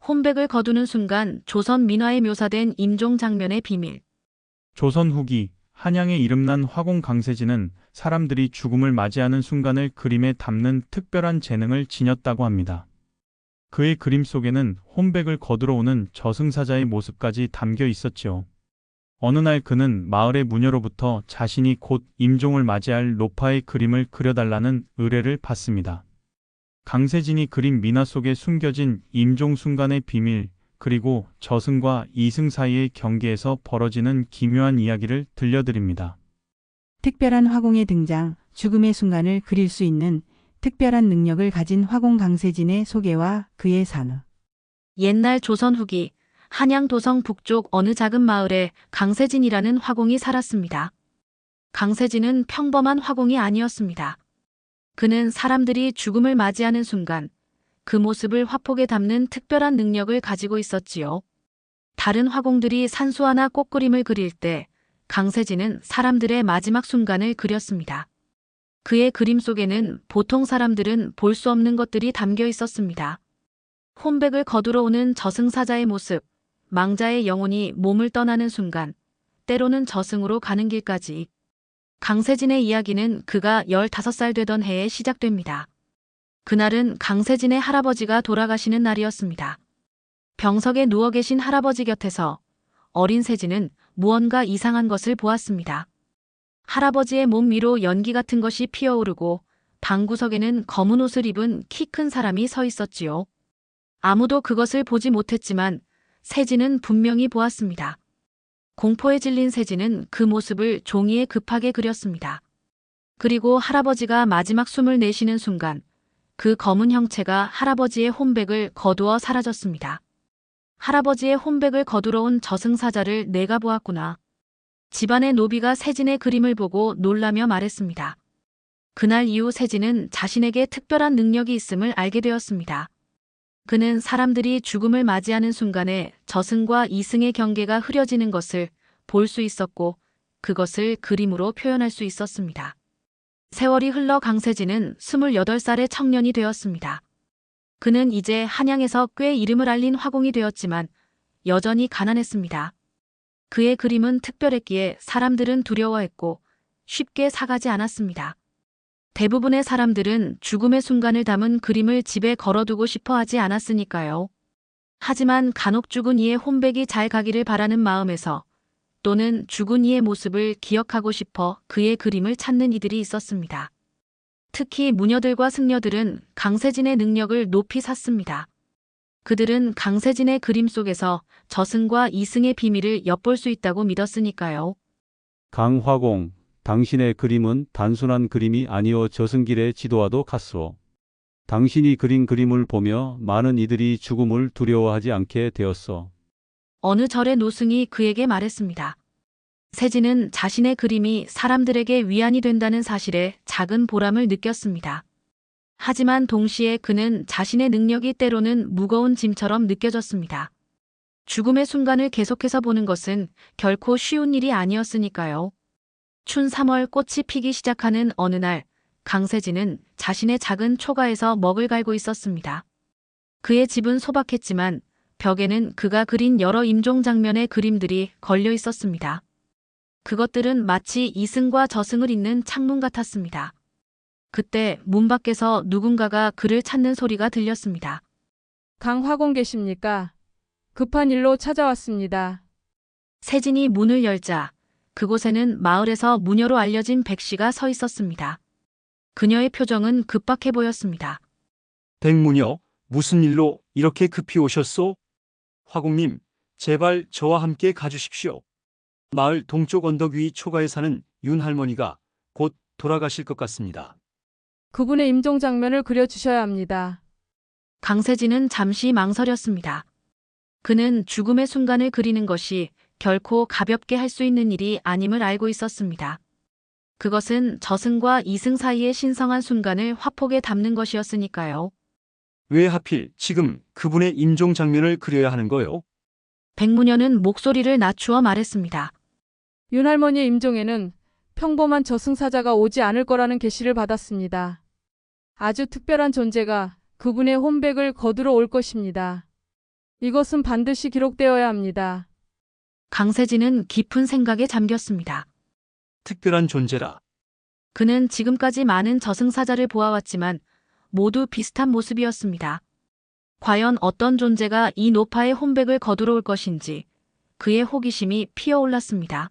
혼백을 거두는 순간 조선 민화에 묘사된 임종 장면의 비밀. 조선 후기 한양에 이름난 화공 강세진은 사람들이 죽음을 맞이하는 순간을 그림에 담는 특별한 재능을 지녔다고 합니다. 그의 그림 속에는 혼백을 거두러 오는 저승사자의 모습까지 담겨 있었지요. 어느 날 그는 마을의 무녀로부터 자신이 곧 임종을 맞이할 노파의 그림을 그려달라는 의뢰를 받습니다. 강세진이 그린 민화 속에 숨겨진 임종 순간의 비밀, 그리고 저승과 이승 사이의 경계에서 벌어지는 기묘한 이야기를 들려드립니다. 특별한 화공의 등장, 죽음의 순간을 그릴 수 있는 특별한 능력을 가진 화공 강세진의 소개와 그의 산후. 옛날 조선 후기 한양 도성 북쪽 어느 작은 마을에 강세진이라는 화공이 살았습니다. 강세진은 평범한 화공이 아니었습니다. 그는 사람들이 죽음을 맞이하는 순간 그 모습을 화폭에 담는 특별한 능력을 가지고 있었지요. 다른 화공들이 산수화나 꽃그림을 그릴 때 강세진은 사람들의 마지막 순간을 그렸습니다. 그의 그림 속에는 보통 사람들은 볼 수 없는 것들이 담겨 있었습니다. 혼백을 거두러 오는 저승사자의 모습, 망자의 영혼이 몸을 떠나는 순간, 때로는 저승으로 가는 길까지. 강세진의 이야기는 그가 15살 되던 해에 시작됩니다. 그날은 강세진의 할아버지가 돌아가시는 날이었습니다. 병석에 누워 계신 할아버지 곁에서 어린 세진은 무언가 이상한 것을 보았습니다. 할아버지의 몸 위로 연기 같은 것이 피어오르고 방구석에는 검은 옷을 입은 키 큰 사람이 서 있었지요. 아무도 그것을 보지 못했지만 세진은 분명히 보았습니다. 공포에 질린 세진은 그 모습을 종이에 급하게 그렸습니다. 그리고 할아버지가 마지막 숨을 내쉬는 순간 그 검은 형체가 할아버지의 혼백을 거두어 사라졌습니다. 할아버지의 혼백을 거두러 온 저승사자를 내가 보았구나. 집안의 노비가 세진의 그림을 보고 놀라며 말했습니다. 그날 이후 세진은 자신에게 특별한 능력이 있음을 알게 되었습니다. 그는 사람들이 죽음을 맞이하는 순간에 저승과 이승의 경계가 흐려지는 것을 볼 수 있었고 그것을 그림으로 표현할 수 있었습니다. 세월이 흘러 강세진은 28살의 청년이 되었습니다. 그는 이제 한양에서 꽤 이름을 알린 화공이 되었지만 여전히 가난했습니다. 그의 그림은 특별했기에 사람들은 두려워했고 쉽게 사가지 않았습니다. 대부분의 사람들은 죽음의 순간을 담은 그림을 집에 걸어두고 싶어 하지 않았으니까요. 하지만 간혹 죽은 이의 혼백이 잘 가기를 바라는 마음에서 또는 죽은 이의 모습을 기억하고 싶어 그의 그림을 찾는 이들이 있었습니다. 특히 무녀들과 승려들은 강세진의 능력을 높이 샀습니다. 그들은 강세진의 그림 속에서 저승과 이승의 비밀을 엿볼 수 있다고 믿었으니까요. 강화공, 당신의 그림은 단순한 그림이 아니오 저승길의 지도와도 같소. 당신이 그린 그림을 보며 많은 이들이 죽음을 두려워하지 않게 되었소. 어느 절의 노승이 그에게 말했습니다. 세진은 자신의 그림이 사람들에게 위안이 된다는 사실에 작은 보람을 느꼈습니다. 하지만 동시에 그는 자신의 능력이 때로는 무거운 짐처럼 느껴졌습니다. 죽음의 순간을 계속해서 보는 것은 결코 쉬운 일이 아니었으니까요. 춘 3월 꽃이 피기 시작하는 어느 날, 강세진은 자신의 작은 초가에서 먹을 갈고 있었습니다. 그의 집은 소박했지만 벽에는 그가 그린 여러 임종 장면의 그림들이 걸려 있었습니다. 그것들은 마치 이승과 저승을 잇는 창문 같았습니다. 그때 문 밖에서 누군가가 그를 찾는 소리가 들렸습니다. 강화공 계십니까? 급한 일로 찾아왔습니다. 세진이 문을 열자 그곳에는 마을에서 무녀로 알려진 백씨가 서 있었습니다. 그녀의 표정은 급박해 보였습니다. 백무녀, 무슨 일로 이렇게 급히 오셨소? 화공님, 제발 저와 함께 가주십시오. 마을 동쪽 언덕 위 초가에 사는 윤 할머니가 곧 돌아가실 것 같습니다. 그분의 임종 장면을 그려주셔야 합니다. 강세진은 잠시 망설였습니다. 그는 죽음의 순간을 그리는 것이 결코 가볍게 할 수 있는 일이 아님을 알고 있었습니다. 그것은 저승과 이승 사이의 신성한 순간을 화폭에 담는 것이었으니까요. 왜 하필 지금 그분의 임종 장면을 그려야 하는 거요? 백무녀는 목소리를 낮추어 말했습니다. 윤할머니의 임종에는 평범한 저승사자가 오지 않을 거라는 계시를 받았습니다. 아주 특별한 존재가 그분의 혼백을 거두러 올 것입니다. 이것은 반드시 기록되어야 합니다. 강세진은 깊은 생각에 잠겼습니다. 특별한 존재라. 그는 지금까지 많은 저승사자를 보아왔지만 모두 비슷한 모습이었습니다. 과연 어떤 존재가 이 노파의 혼백을 거두러 올 것인지 그의 호기심이 피어올랐습니다.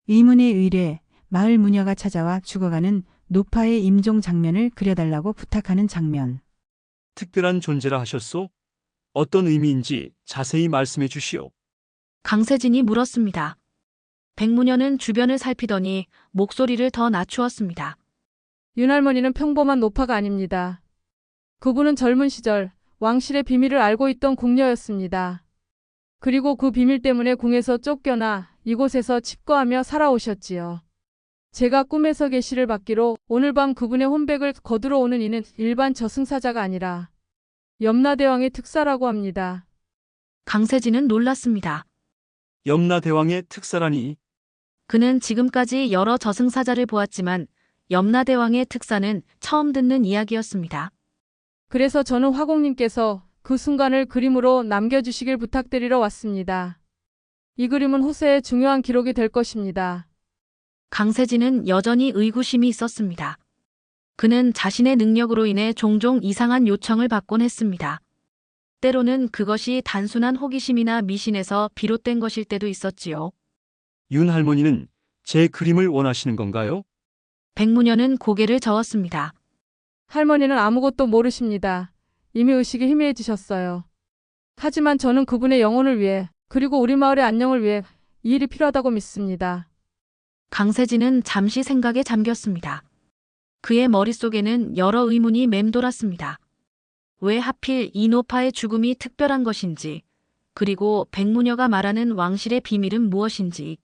의문에 의뢰 마을 무녀가 찾아와 죽어가는 노파의 임종 장면을 그려달라고 부탁하는 장면. 특별한 존재라 하셨소? 어떤 의미인지 자세히 말씀해 주시오. 강세진이 물었습니다. 백무녀는 주변을 살피더니 목소리를 더 낮추었습니다. 윤할머니는 평범한 노파가 아닙니다. 그분은 젊은 시절 왕실의 비밀을 알고 있던 궁녀였습니다. 그리고 그 비밀 때문에 궁에서 쫓겨나 이곳에서 칩거하며 살아오셨지요. 제가 꿈에서 계시를 받기로 오늘 밤 그분의 혼백을 거두러 오는 이는 일반 저승사자가 아니라 염라대왕의 특사라고 합니다. 강세진은 놀랐습니다. 염라대왕의 특사라니. 그는 지금까지 여러 저승사자를 보았지만 염라대왕의 특사는 처음 듣는 이야기였습니다. 그래서 저는 화공님께서 그 순간을 그림으로 남겨주시길 부탁드리러 왔습니다. 이 그림은 호세의 중요한 기록이 될 것입니다. 강세진은 여전히 의구심이 있었습니다. 그는 자신의 능력으로 인해 종종 이상한 요청을 받곤 했습니다. 때로는 그것이 단순한 호기심이나 미신에서 비롯된 것일 때도 있었지요. 윤 할머니는 제 그림을 원하시는 건가요? 백무녀는 고개를 저었습니다. 할머니는 아무것도 모르십니다. 이미 의식이 희미해지셨어요. 하지만 저는 그분의 영혼을 위해 그리고 우리 마을의 안녕을 위해 이 일이 필요하다고 믿습니다. 강세진은 잠시 생각에 잠겼습니다. 그의 머릿속에는 여러 의문이 맴돌았습니다. 왜 하필 이 노파의 죽음이 특별한 것인지, 그리고 백무녀가 말하는 왕실의 비밀은 무엇인지.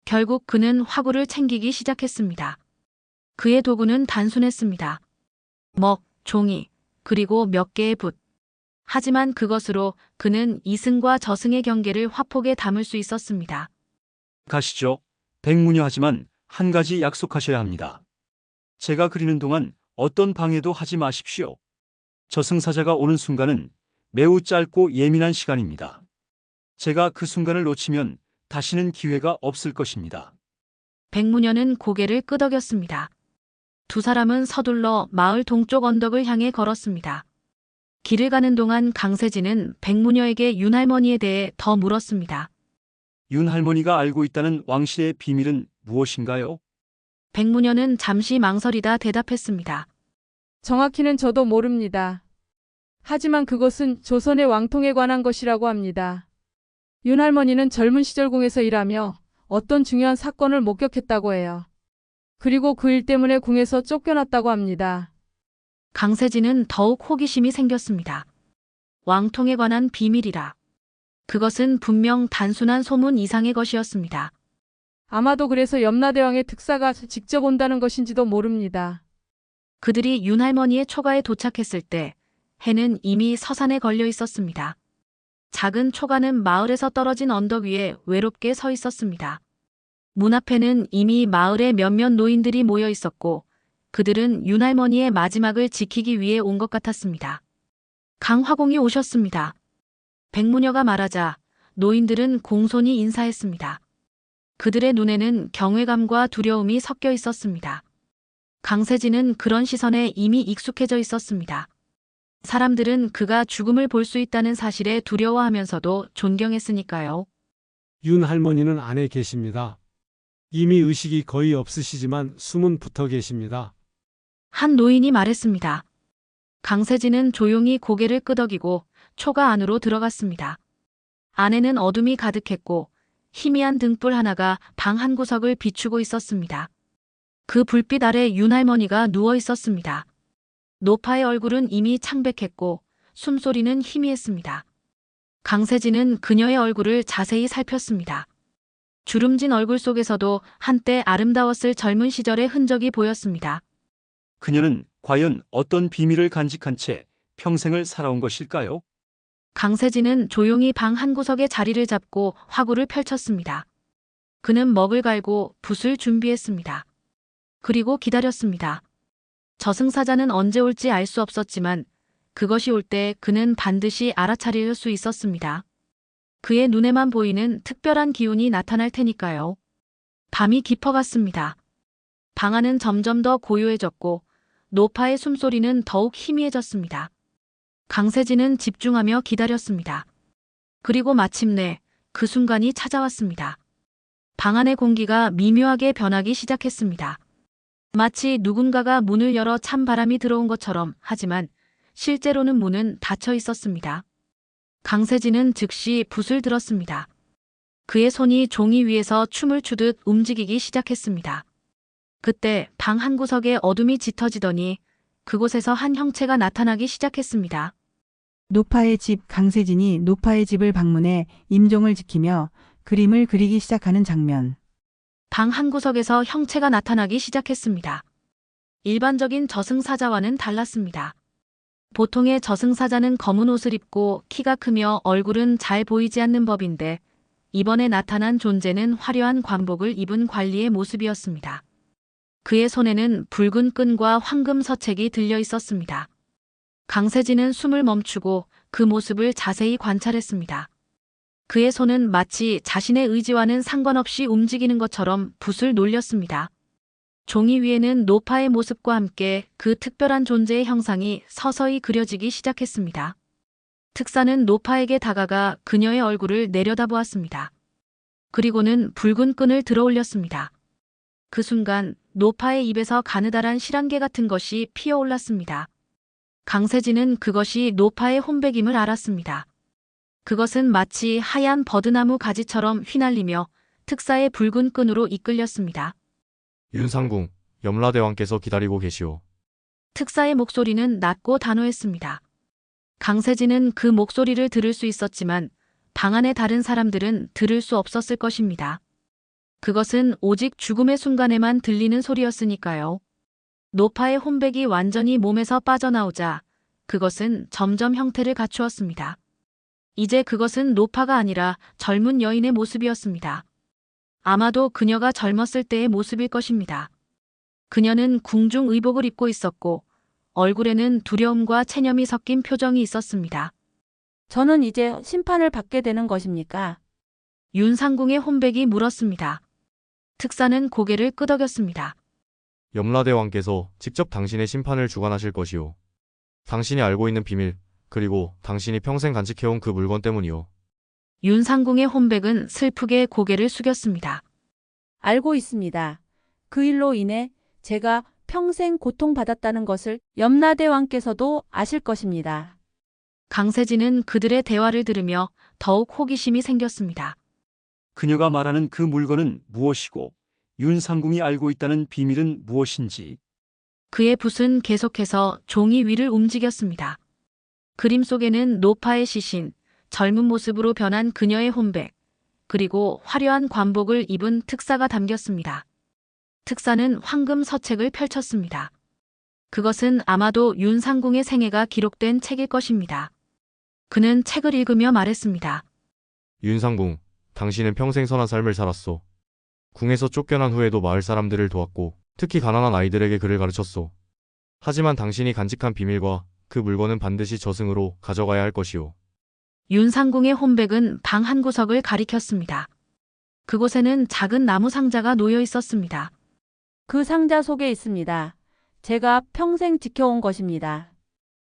결국 그는 화구를 챙기기 시작했습니다. 그의 도구는 단순했습니다. 먹, 종이, 그리고 몇 개의 붓. 하지만 그것으로 그는 이승과 저승의 경계를 화폭에 담을 수 있었습니다. 가시죠. 백무녀 하지만 한 가지 약속하셔야 합니다. 제가 그리는 동안 어떤 방해도 하지 마십시오. 저승사자가 오는 순간은 매우 짧고 예민한 시간입니다. 제가 그 순간을 놓치면 다시는 기회가 없을 것입니다. 백무녀는 고개를 끄덕였습니다. 두 사람은 서둘러 마을 동쪽 언덕을 향해 걸었습니다. 길을 가는 동안 강세진은 백무녀에게 윤할머니에 대해 더 물었습니다. 윤 할머니가 알고 있다는 왕실의 비밀은 무엇인가요? 백무녀는 잠시 망설이다 대답했습니다. 정확히는 저도 모릅니다. 하지만 그것은 조선의 왕통에 관한 것이라고 합니다. 윤 할머니는 젊은 시절 궁에서 일하며 어떤 중요한 사건을 목격했다고 해요. 그리고 그 일 때문에 궁에서 쫓겨났다고 합니다. 강세진은 더욱 호기심이 생겼습니다. 왕통에 관한 비밀이라. 그것은 분명 단순한 소문 이상의 것이었습니다. 아마도 그래서 염라대왕의 특사가 직접 온다는 것인지도 모릅니다. 그들이 윤할머니의 초가에 도착했을 때 해는 이미 서산에 걸려 있었습니다. 작은 초가는 마을에서 떨어진 언덕 위에 외롭게 서 있었습니다. 문 앞에는 이미 마을의 몇몇 노인들이 모여 있었고 그들은 윤할머니의 마지막을 지키기 위해 온 것 같았습니다. 강화공이 오셨습니다. 백무녀가 말하자 노인들은 공손히 인사했습니다. 그들의 눈에는 경외감과 두려움이 섞여 있었습니다. 강세진은 그런 시선에 이미 익숙해져 있었습니다. 사람들은 그가 죽음을 볼 수 있다는 사실에 두려워하면서도 존경했으니까요. 윤 할머니는 안에 계십니다. 이미 의식이 거의 없으시지만 숨은 붙어 계십니다. 한 노인이 말했습니다. 강세진은 조용히 고개를 끄덕이고 초가 안으로 들어갔습니다. 안에는 어둠이 가득했고 희미한 등불 하나가 방 한 구석을 비추고 있었습니다. 그 불빛 아래 윤할머니가 누워 있었습니다. 노파의 얼굴은 이미 창백했고 숨소리는 희미했습니다. 강세진은 그녀의 얼굴을 자세히 살폈습니다. 주름진 얼굴 속에서도 한때 아름다웠을 젊은 시절의 흔적이 보였습니다. 그녀는 과연 어떤 비밀을 간직한 채 평생을 살아온 것일까요? 강세진은 조용히 방 한 구석에 자리를 잡고 화구를 펼쳤습니다. 그는 먹을 갈고 붓을 준비했습니다. 그리고 기다렸습니다. 저승사자는 언제 올지 알 수 없었지만 그것이 올 때 그는 반드시 알아차릴 수 있었습니다. 그의 눈에만 보이는 특별한 기운이 나타날 테니까요. 밤이 깊어갔습니다. 방 안은 점점 더 고요해졌고 노파의 숨소리는 더욱 희미해졌습니다. 강세진은 집중하며 기다렸습니다. 그리고 마침내 그 순간이 찾아왔습니다. 방 안의 공기가 미묘하게 변하기 시작했습니다. 마치 누군가가 문을 열어 찬 바람이 들어온 것처럼, 하지만 실제로는 문은 닫혀 있었습니다. 강세진은 즉시 붓을 들었습니다. 그의 손이 종이 위에서 춤을 추듯 움직이기 시작했습니다. 그때 방 한구석에 어둠이 짙어지더니 그곳에서 한 형체가 나타나기 시작했습니다. 노파의 집. 강세진이 노파의 집을 방문해 임종을 지키며 그림을 그리기 시작하는 장면. 방 한구석에서 형체가 나타나기 시작했습니다. 일반적인 저승사자와는 달랐습니다. 보통의 저승사자는 검은 옷을 입고 키가 크며 얼굴은 잘 보이지 않는 법인데, 이번에 나타난 존재는 화려한 관복을 입은 관리의 모습이었습니다. 그의 손에는 붉은 끈과 황금 서책이 들려 있었습니다. 강세진은 숨을 멈추고 그 모습을 자세히 관찰했습니다. 그의 손은 마치 자신의 의지와는 상관없이 움직이는 것처럼 붓을 놀렸습니다. 종이 위에는 노파의 모습과 함께 그 특별한 존재의 형상이 서서히 그려지기 시작했습니다. 특사는 노파에게 다가가 그녀의 얼굴을 내려다보았습니다. 그리고는 붉은 끈을 들어 올렸습니다. 그 순간 노파의 입에서 가느다란 실안개 같은 것이 피어올랐습니다. 강세진은 그것이 노파의 혼백임을 알았습니다. 그것은 마치 하얀 버드나무 가지처럼 휘날리며 특사의 붉은 끈으로 이끌렸습니다. 윤상궁, 염라대왕께서 기다리고 계시오. 특사의 목소리는 낮고 단호했습니다. 강세진은 그 목소리를 들을 수 있었지만 방 안의 다른 사람들은 들을 수 없었을 것입니다. 그것은 오직 죽음의 순간에만 들리는 소리였으니까요. 노파의 혼백이 완전히 몸에서 빠져나오자 그것은 점점 형태를 갖추었습니다. 이제 그것은 노파가 아니라 젊은 여인의 모습이었습니다. 아마도 그녀가 젊었을 때의 모습일 것입니다. 그녀는 궁중 의복을 입고 있었고 얼굴에는 두려움과 체념이 섞인 표정이 있었습니다. 저는 이제 심판을 받게 되는 것입니까? 윤상궁의 혼백이 물었습니다. 특사는 고개를 끄덕였습니다. 염라대왕께서 직접 당신의 심판을 주관하실 것이오. 당신이 알고 있는 비밀, 그리고 당신이 평생 간직해온 그 물건 때문이오. 윤상궁의 혼백은 슬프게 고개를 숙였습니다. 알고 있습니다. 그 일로 인해 제가 평생 고통받았다는 것을 염라대왕께서도 아실 것입니다. 강세진은 그들의 대화를 들으며 더욱 호기심이 생겼습니다. 그녀가 말하는 그 물건은 무엇이고 윤상궁이 알고 있다는 비밀은 무엇인지. 그의 붓은 계속해서 종이 위를 움직였습니다. 그림 속에는 노파의 시신, 젊은 모습으로 변한 그녀의 혼백, 그리고 화려한 관복을 입은 특사가 담겼습니다. 특사는 황금 서책을 펼쳤습니다. 그것은 아마도 윤상궁의 생애가 기록된 책일 것입니다. 그는 책을 읽으며 말했습니다. 윤상궁, 당신은 평생 선한 삶을 살았소. 궁에서 쫓겨난 후에도 마을 사람들을 도왔고 특히 가난한 아이들에게 글을 가르쳤소. 하지만 당신이 간직한 비밀과 그 물건은 반드시 저승으로 가져가야 할 것이오. 윤상궁의 혼백은 방 한 구석을 가리켰습니다. 그곳에는 작은 나무 상자가 놓여 있었습니다. 그 상자 속에 있습니다. 제가 평생 지켜온 것입니다.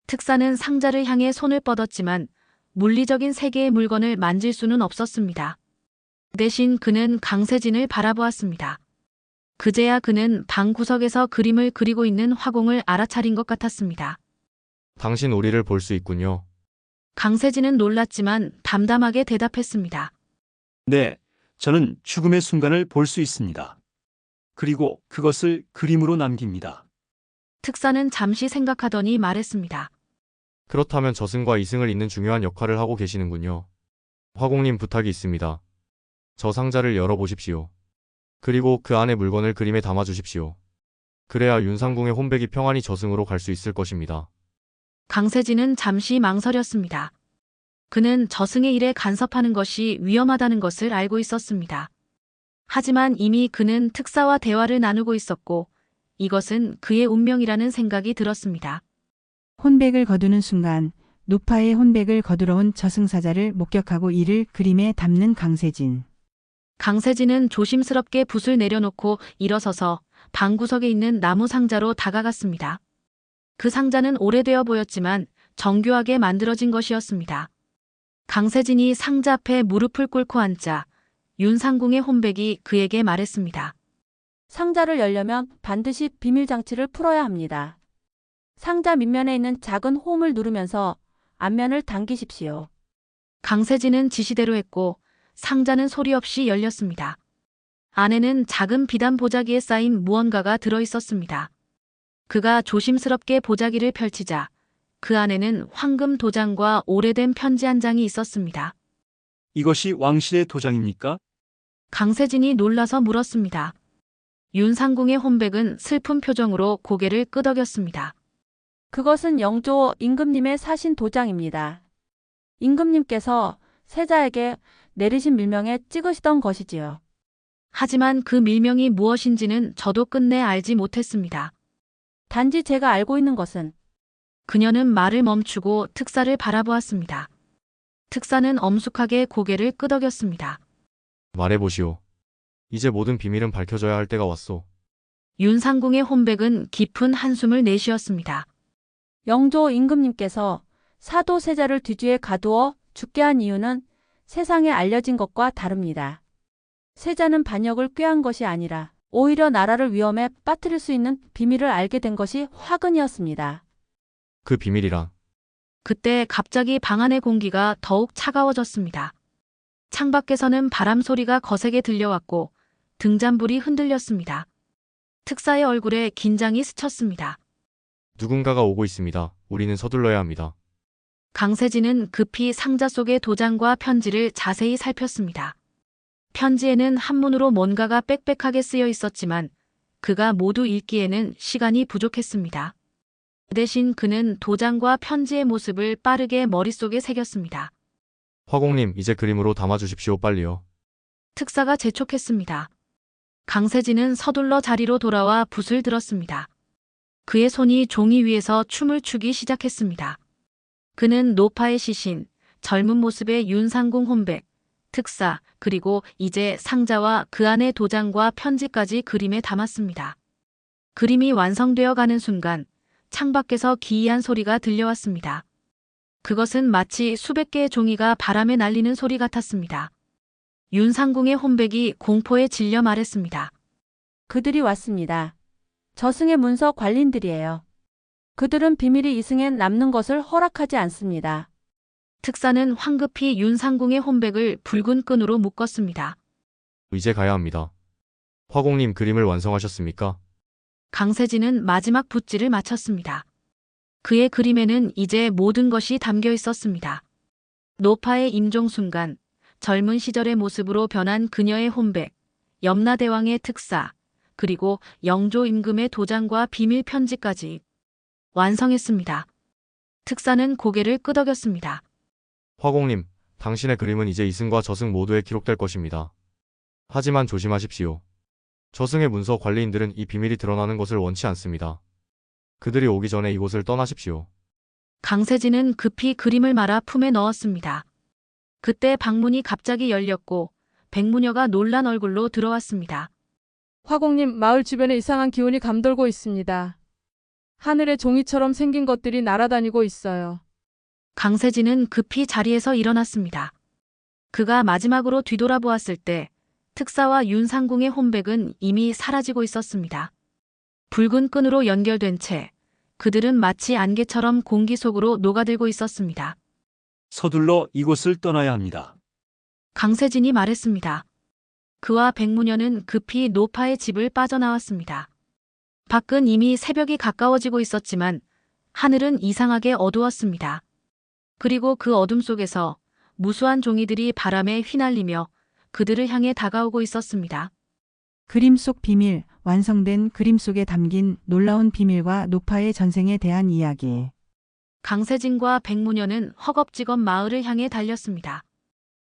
특사는 상자를 향해 손을 뻗었지만 물리적인 세계의 물건을 만질 수는 없었습니다. 대신 그는 강세진을 바라보았습니다. 그제야 그는 방 구석에서 그림을 그리고 있는 화공을 알아차린 것 같았습니다. 당신 우리를 볼 수 있군요. 강세진은 놀랐지만 담담하게 대답했습니다. 네, 저는 죽음의 순간을 볼 수 있습니다. 그리고 그것을 그림으로 남깁니다. 특사는 잠시 생각하더니 말했습니다. 그렇다면 저승과 이승을 잇는 중요한 역할을 하고 계시는군요. 화공님 부탁이 있습니다. 저 상자를 열어보십시오. 그리고 그 안에 물건을 그림에 담아주십시오. 그래야 윤상궁의 혼백이 평안히 저승으로 갈 수 있을 것입니다. 강세진은 잠시 망설였습니다. 그는 저승의 일에 간섭하는 것이 위험하다는 것을 알고 있었습니다. 하지만 이미 그는 특사와 대화를 나누고 있었고 이것은 그의 운명이라는 생각이 들었습니다. 혼백을 거두는 순간 노파의 혼백을 거두러 온 저승사자를 목격하고 이를 그림에 담는 강세진. 강세진은 조심스럽게 붓을 내려놓고 일어서서 방구석에 있는 나무 상자로 다가갔습니다. 그 상자는 오래되어 보였지만 정교하게 만들어진 것이었습니다. 강세진이 상자 앞에 무릎을 꿇고 앉자 윤상궁의 혼백이 그에게 말했습니다. 상자를 열려면 반드시 비밀 장치를 풀어야 합니다. 상자 밑면에 있는 작은 홈을 누르면서 앞면을 당기십시오. 강세진은 지시대로 했고 상자는 소리 없이 열렸습니다. 안에는 작은 비단 보자기에 쌓인 무언가가 들어 있었습니다. 그가 조심스럽게 보자기를 펼치자 그 안에는 황금 도장과 오래된 편지 한 장이 있었습니다. 이것이 왕실의 도장입니까? 강세진이 놀라서 물었습니다. 윤상궁의 혼백은 슬픈 표정으로 고개를 끄덕였습니다. 그것은 영조 임금님의 사신 도장입니다. 임금님께서 세자에게 내리신 밀명에 찍으시던 것이지요. 하지만 그 밀명이 무엇인지는 저도 끝내 알지 못했습니다. 단지 제가 알고 있는 것은 그녀는 말을 멈추고 특사를 바라보았습니다. 특사는 엄숙하게 고개를 끄덕였습니다. 말해보시오. 이제 모든 비밀은 밝혀져야 할 때가 왔소. 윤상궁의 혼백은 깊은 한숨을 내쉬었습니다. 영조 임금님께서 사도 세자를 뒤주에 가두어 죽게 한 이유는 세상에 알려진 것과 다릅니다. 세자는 반역을 꾀한 것이 아니라 오히려 나라를 위험에 빠뜨릴 수 있는 비밀을 알게 된 것이 화근이었습니다. 그 비밀이란 그때 갑자기 방 안의 공기가 더욱 차가워졌습니다. 창밖에서는 바람 소리가 거세게 들려왔고 등잔불이 흔들렸습니다. 특사의 얼굴에 긴장이 스쳤습니다. 누군가가 오고 있습니다. 우리는 서둘러야 합니다. 강세진은 급히 상자 속의 도장과 편지를 자세히 살폈습니다. 편지에는 한문으로 뭔가가 빽빽하게 쓰여 있었지만 그가 모두 읽기에는 시간이 부족했습니다. 대신 그는 도장과 편지의 모습을 빠르게 머릿속에 새겼습니다. 화공님, 이제 그림으로 담아주십시오. 빨리요. 특사가 재촉했습니다. 강세진은 서둘러 자리로 돌아와 붓을 들었습니다. 그의 손이 종이 위에서 춤을 추기 시작했습니다. 그는 노파의 시신, 젊은 모습의 윤상궁 혼백, 특사, 그리고 이제 상자와 그 안의 도장과 편지까지 그림에 담았습니다. 그림이 완성되어 가는 순간 창밖에서 기이한 소리가 들려왔습니다. 그것은 마치 수백 개의 종이가 바람에 날리는 소리 같았습니다. 윤상궁의 혼백이 공포에 질려 말했습니다. 그들이 왔습니다. 저승의 문서 관리인들이에요. 그들은 비밀이 이승에 남는 것을 허락하지 않습니다. 특사는 황급히 윤상궁의 혼백을 붉은 끈으로 묶었습니다. 이제 가야 합니다. 화공님, 그림을 완성하셨습니까? 강세진은 마지막 붓질을 마쳤습니다. 그의 그림에는 이제 모든 것이 담겨 있었습니다. 노파의 임종 순간, 젊은 시절의 모습으로 변한 그녀의 혼백, 염라대왕의 특사, 그리고 영조 임금의 도장과 비밀 편지까지 완성했습니다. 특사는 고개를 끄덕였습니다. 화공님, 당신의 그림은 이제 이승과 저승 모두에 기록될 것입니다. 하지만 조심하십시오. 저승의 문서 관리인들은 이 비밀이 드러나는 것을 원치 않습니다. 그들이 오기 전에 이곳을 떠나십시오. 강세진은 급히 그림을 말아 품에 넣었습니다. 그때 방문이 갑자기 열렸고 백무녀가 놀란 얼굴로 들어왔습니다. 화공님, 마을 주변에 이상한 기운이 감돌고 있습니다. 하늘에 종이처럼 생긴 것들이 날아다니고 있어요. 강세진은 급히 자리에서 일어났습니다. 그가 마지막으로 뒤돌아보았을 때 특사와 윤상궁의 혼백은 이미 사라지고 있었습니다. 붉은 끈으로 연결된 채 그들은 마치 안개처럼 공기 속으로 녹아들고 있었습니다. 서둘러 이곳을 떠나야 합니다. 강세진이 말했습니다. 그와 백무녀는 급히 노파의 집을 빠져나왔습니다. 밖은 이미 새벽이 가까워지고 있었지만 하늘은 이상하게 어두웠습니다. 그리고 그 어둠 속에서 무수한 종이들이 바람에 휘날리며 그들을 향해 다가오고 있었습니다. 그림 속 비밀, 완성된 그림 속에 담긴 놀라운 비밀과 노파의 전생에 대한 이야기. 강세진과 백무녀는 허겁지겁 마을을 향해 달렸습니다.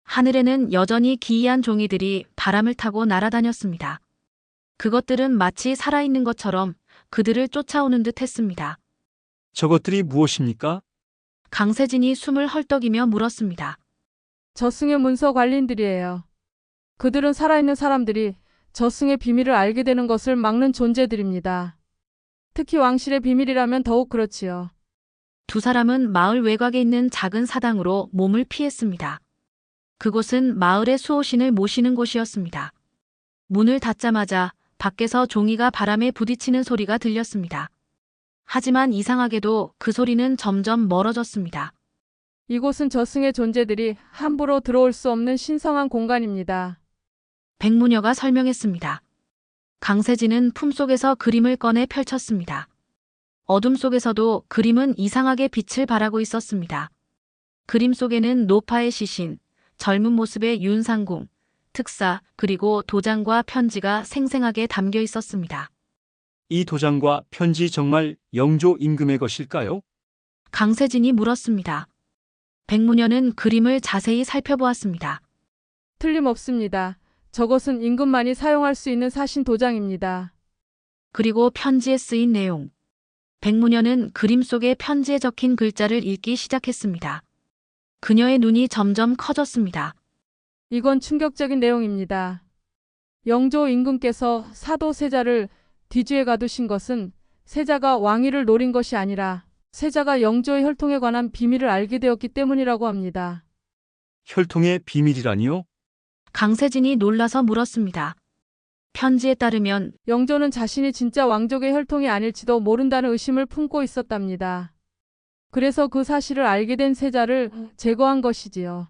하늘에는 여전히 기이한 종이들이 바람을 타고 날아다녔습니다. 그것들은 마치 살아있는 것처럼 그들을 쫓아오는 듯 했습니다. 저것들이 무엇입니까? 강세진이 숨을 헐떡이며 물었습니다. 저승의 문서 관리인들이에요. 그들은 살아있는 사람들이 저승의 비밀을 알게 되는 것을 막는 존재들입니다. 특히 왕실의 비밀이라면 더욱 그렇지요. 두 사람은 마을 외곽에 있는 작은 사당으로 몸을 피했습니다. 그곳은 마을의 수호신을 모시는 곳이었습니다. 문을 닫자마자 밖에서 종이가 바람에 부딪히는 소리가 들렸습니다. 하지만 이상하게도 그 소리는 점점 멀어졌습니다. 이곳은 저승의 존재들이 함부로 들어올 수 없는 신성한 공간입니다. 백무녀가 설명했습니다. 강세진은 품속에서 그림을 꺼내 펼쳤습니다. 어둠 속에서도 그림은 이상하게 빛을 발하고 있었습니다. 그림 속에는 노파의 시신, 젊은 모습의 윤상궁, 특사, 그리고 도장과 편지가 생생하게 담겨 있었습니다. 이 도장과 편지 정말 영조 임금의 것일까요? 강세진이 물었습니다. 백무녀는 그림을 자세히 살펴보았습니다. 틀림없습니다. 저것은 임금만이 사용할 수 있는 사신 도장입니다. 그리고 편지에 쓰인 내용. 백무녀는 그림 속의 편지에 적힌 글자를 읽기 시작했습니다. 그녀의 눈이 점점 커졌습니다. 이건 충격적인 내용입니다. 영조 임금께서 사도 세자를 뒤주에 가두신 것은 세자가 왕위를 노린 것이 아니라 세자가 영조의 혈통에 관한 비밀을 알게 되었기 때문이라고 합니다. 혈통의 비밀이라니요? 강세진이 놀라서 물었습니다. 편지에 따르면 영조는 자신이 진짜 왕족의 혈통이 아닐지도 모른다는 의심을 품고 있었답니다. 그래서 그 사실을 알게 된 세자를 제거한 것이지요.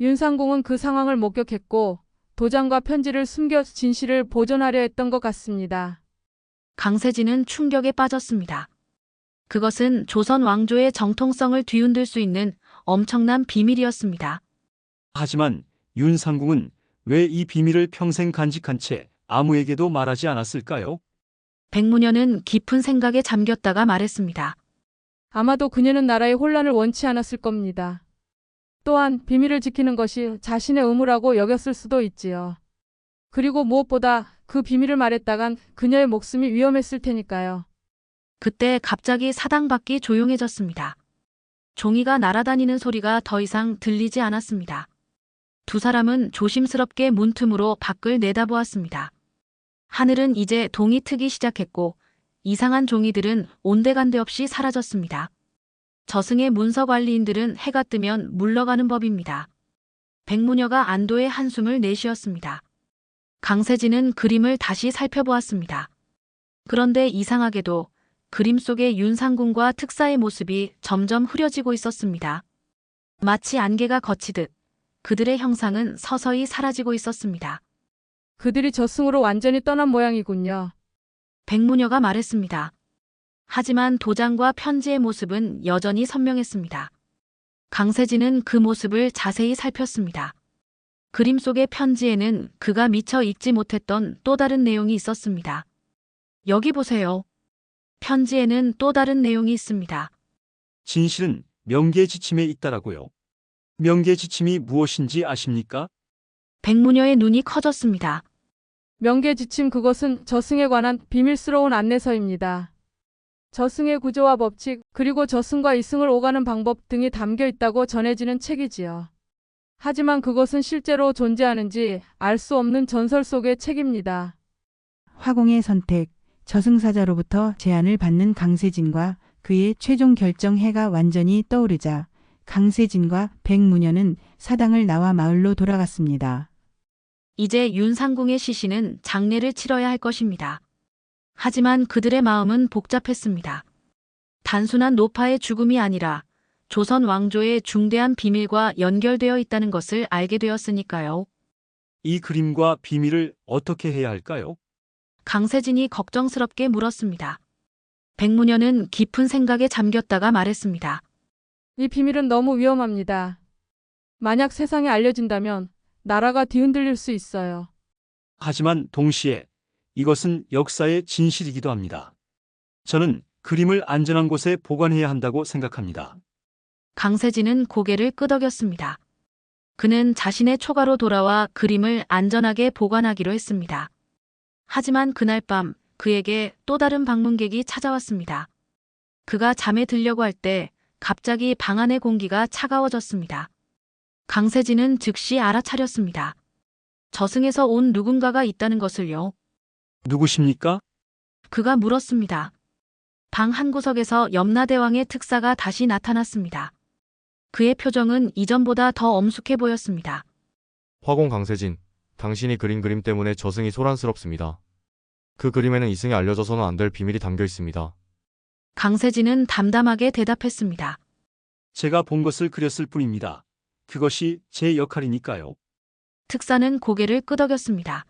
윤상공은 그 상황을 목격했고 도장과 편지를 숨겨 진실을 보존하려 했던 것 같습니다. 강세진은 충격에 빠졌습니다. 그것은 조선 왕조의 정통성을 뒤흔들 수 있는 엄청난 비밀이었습니다. 하지만 윤상궁은 왜 이 비밀을 평생 간직한 채 아무에게도 말하지 않았을까요? 백무녀는 깊은 생각에 잠겼다가 말했습니다. 아마도 그녀는 나라의 혼란을 원치 않았을 겁니다. 또한 비밀을 지키는 것이 자신의 의무라고 여겼을 수도 있지요. 그리고 무엇보다 그 비밀을 말했다간 그녀의 목숨이 위험했을 테니까요. 그때 갑자기 사당 밖이 조용해졌습니다. 종이가 날아다니는 소리가 더 이상 들리지 않았습니다. 두 사람은 조심스럽게 문틈으로 밖을 내다보았습니다. 하늘은 이제 동이 트기 시작했고 이상한 종이들은 온데간데 없이 사라졌습니다. 저승의 문서관리인들은 해가 뜨면 물러가는 법입니다. 백무녀가 안도의 한숨을 내쉬었습니다. 강세진은 그림을 다시 살펴보았습니다. 그런데 이상하게도 그림 속의 윤상궁과 특사의 모습이 점점 흐려지고 있었습니다. 마치 안개가 걷히듯 그들의 형상은 서서히 사라지고 있었습니다. 그들이 저승으로 완전히 떠난 모양이군요. 백무녀가 말했습니다. 하지만 도장과 편지의 모습은 여전히 선명했습니다. 강세진은 그 모습을 자세히 살폈습니다. 그림 속의 편지에는 그가 미처 읽지 못했던 또 다른 내용이 있었습니다. 여기 보세요. 편지에는 또 다른 내용이 있습니다. 진실은 명계지침에 있다라고요. 명계지침이 무엇인지 아십니까? 백무녀의 눈이 커졌습니다. 명계지침 그것은 저승에 관한 비밀스러운 안내서입니다. 저승의 구조와 법칙, 그리고 저승과 이승을 오가는 방법 등이 담겨 있다고 전해지는 책이지요. 하지만 그것은 실제로 존재하는지 알 수 없는 전설 속의 책입니다. 화공의 선택, 저승사자로부터 제안을 받는 강세진과 그의 최종 결정 해가 완전히 떠오르자 강세진과 백무녀는 사당을 나와 마을로 돌아갔습니다. 이제 윤상궁의 시신은 장례를 치러야 할 것입니다. 하지만 그들의 마음은 복잡했습니다. 단순한 노파의 죽음이 아니라 조선 왕조의 중대한 비밀과 연결되어 있다는 것을 알게 되었으니까요. 이 그림과 비밀을 어떻게 해야 할까요? 강세진이 걱정스럽게 물었습니다. 백무녀는 깊은 생각에 잠겼다가 말했습니다. 이 비밀은 너무 위험합니다. 만약 세상에 알려진다면 나라가 뒤흔들릴 수 있어요. 하지만 동시에 이것은 역사의 진실이기도 합니다. 저는 그림을 안전한 곳에 보관해야 한다고 생각합니다. 강세진은 고개를 끄덕였습니다. 그는 자신의 초가로 돌아와 그림을 안전하게 보관하기로 했습니다. 하지만 그날 밤 그에게 또 다른 방문객이 찾아왔습니다. 그가 잠에 들려고 할 때 갑자기 방 안의 공기가 차가워졌습니다. 강세진은 즉시 알아차렸습니다. 저승에서 온 누군가가 있다는 것을요. 누구십니까? 그가 물었습니다. 방 한구석에서 염라대왕의 특사가 다시 나타났습니다. 그의 표정은 이전보다 더 엄숙해 보였습니다. 화공 강세진, 당신이 그린 그림 때문에 저승이 소란스럽습니다. 그 그림에는 이승에 알려져서는 안 될 비밀이 담겨 있습니다. 강세진은 담담하게 대답했습니다. 제가 본 것을 그렸을 뿐입니다. 그것이 제 역할이니까요. 특사는 고개를 끄덕였습니다.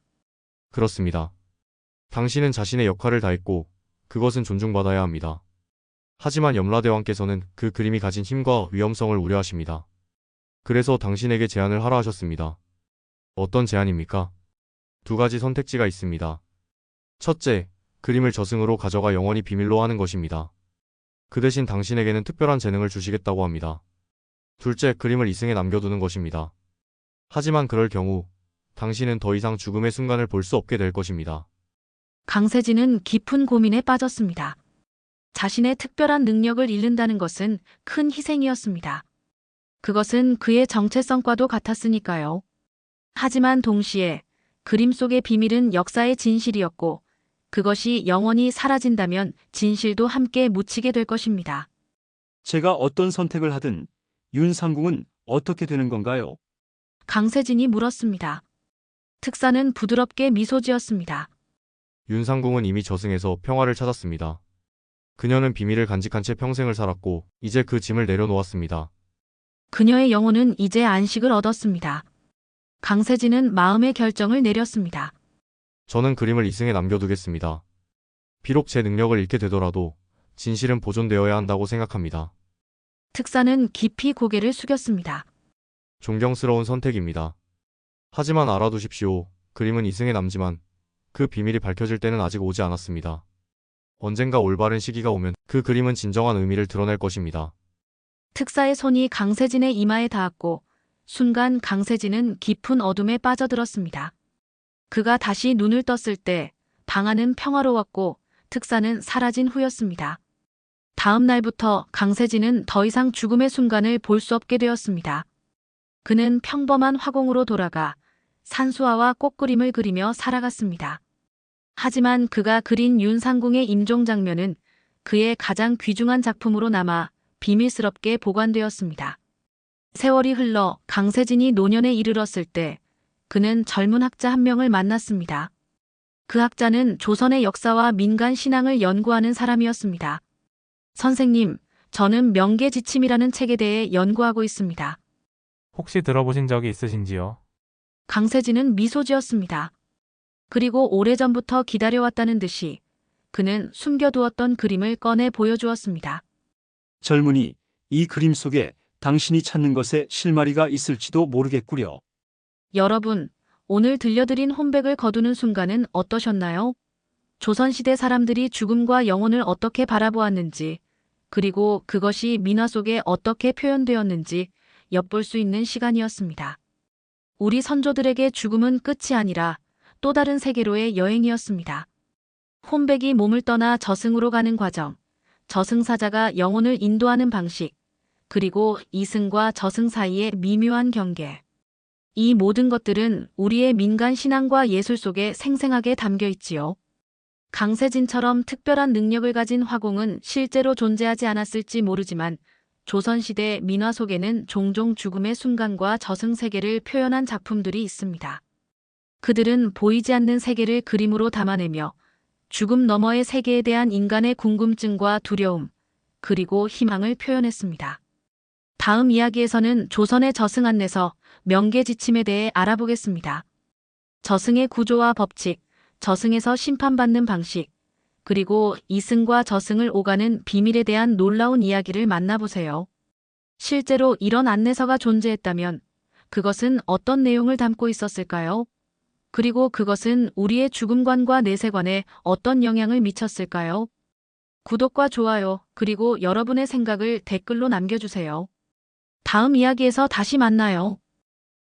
그렇습니다. 당신은 자신의 역할을 다했고 그것은 존중받아야 합니다. 하지만 염라대왕께서는 그 그림이 가진 힘과 위험성을 우려하십니다. 그래서 당신에게 제안을 하라 하셨습니다. 어떤 제안입니까? 두 가지 선택지가 있습니다. 첫째, 그림을 저승으로 가져가 영원히 비밀로 하는 것입니다. 그 대신 당신에게는 특별한 재능을 주시겠다고 합니다. 둘째, 그림을 이승에 남겨두는 것입니다. 하지만 그럴 경우 당신은 더 이상 죽음의 순간을 볼 수 없게 될 것입니다. 강세진은 깊은 고민에 빠졌습니다. 자신의 특별한 능력을 잃는다는 것은 큰 희생이었습니다. 그것은 그의 정체성과도 같았으니까요. 하지만 동시에 그림 속의 비밀은 역사의 진실이었고 그것이 영원히 사라진다면 진실도 함께 묻히게 될 것입니다. 제가 어떤 선택을 하든 윤상궁은 어떻게 되는 건가요? 강세진이 물었습니다. 특사는 부드럽게 미소 지었습니다. 윤상궁은 이미 저승에서 평화를 찾았습니다. 그녀는 비밀을 간직한 채 평생을 살았고 이제 그 짐을 내려놓았습니다. 그녀의 영혼은 이제 안식을 얻었습니다. 강세진은 마음의 결정을 내렸습니다. 저는 그림을 이승에 남겨두겠습니다. 비록 제 능력을 잃게 되더라도 진실은 보존되어야 한다고 생각합니다. 특사는 깊이 고개를 숙였습니다. 존경스러운 선택입니다. 하지만 알아두십시오. 그림은 이승에 남지만 그 비밀이 밝혀질 때는 아직 오지 않았습니다. 언젠가 올바른 시기가 오면 그 그림은 진정한 의미를 드러낼 것입니다. 특사의 손이 강세진의 이마에 닿았고 순간 강세진은 깊은 어둠에 빠져들었습니다. 그가 다시 눈을 떴을 때 방 안은 평화로웠고 특사는 사라진 후였습니다. 다음 날부터 강세진은 더 이상 죽음의 순간을 볼 수 없게 되었습니다. 그는 평범한 화공으로 돌아가 산수화와 꽃그림을 그리며 살아갔습니다. 하지만 그가 그린 윤상궁의 임종 장면은 그의 가장 귀중한 작품으로 남아 비밀스럽게 보관되었습니다. 세월이 흘러 강세진이 노년에 이르렀을 때 그는 젊은 학자 한 명을 만났습니다. 그 학자는 조선의 역사와 민간 신앙을 연구하는 사람이었습니다. 선생님, 저는 명계지침이라는 책에 대해 연구하고 있습니다. 혹시 들어보신 적이 있으신지요? 강세진은 미소 지었습니다. 그리고 오래전부터 기다려왔다는 듯이 그는 숨겨두었던 그림을 꺼내 보여주었습니다. 젊은이, 이 그림 속에 당신이 찾는 것에 실마리가 있을지도 모르겠구려. 여러분, 오늘 들려드린 혼백을 거두는 순간은 어떠셨나요? 조선시대 사람들이 죽음과 영혼을 어떻게 바라보았는지, 그리고 그것이 민화 속에 어떻게 표현되었는지 엿볼 수 있는 시간이었습니다. 우리 선조들에게 죽음은 끝이 아니라 또 다른 세계로의 여행이었습니다. 혼백이 몸을 떠나 저승으로 가는 과정, 저승사자가 영혼을 인도하는 방식, 그리고 이승과 저승 사이의 미묘한 경계. 이 모든 것들은 우리의 민간 신앙과 예술 속에 생생하게 담겨 있지요. 강세진처럼 특별한 능력을 가진 화공은 실제로 존재하지 않았을지 모르지만 조선시대 민화 속에는 종종 죽음의 순간과 저승세계를 표현한 작품들이 있습니다. 그들은 보이지 않는 세계를 그림으로 담아내며 죽음 너머의 세계에 대한 인간의 궁금증과 두려움, 그리고 희망을 표현했습니다. 다음 이야기에서는 조선의 저승 안내서 명계지침에 대해 알아보겠습니다. 저승의 구조와 법칙, 저승에서 심판받는 방식, 그리고 이승과 저승을 오가는 비밀에 대한 놀라운 이야기를 만나보세요. 실제로 이런 안내서가 존재했다면 그것은 어떤 내용을 담고 있었을까요? 그리고 그것은 우리의 죽음관과 내세관에 어떤 영향을 미쳤을까요? 구독과 좋아요, 그리고 여러분의 생각을 댓글로 남겨주세요. 다음 이야기에서 다시 만나요.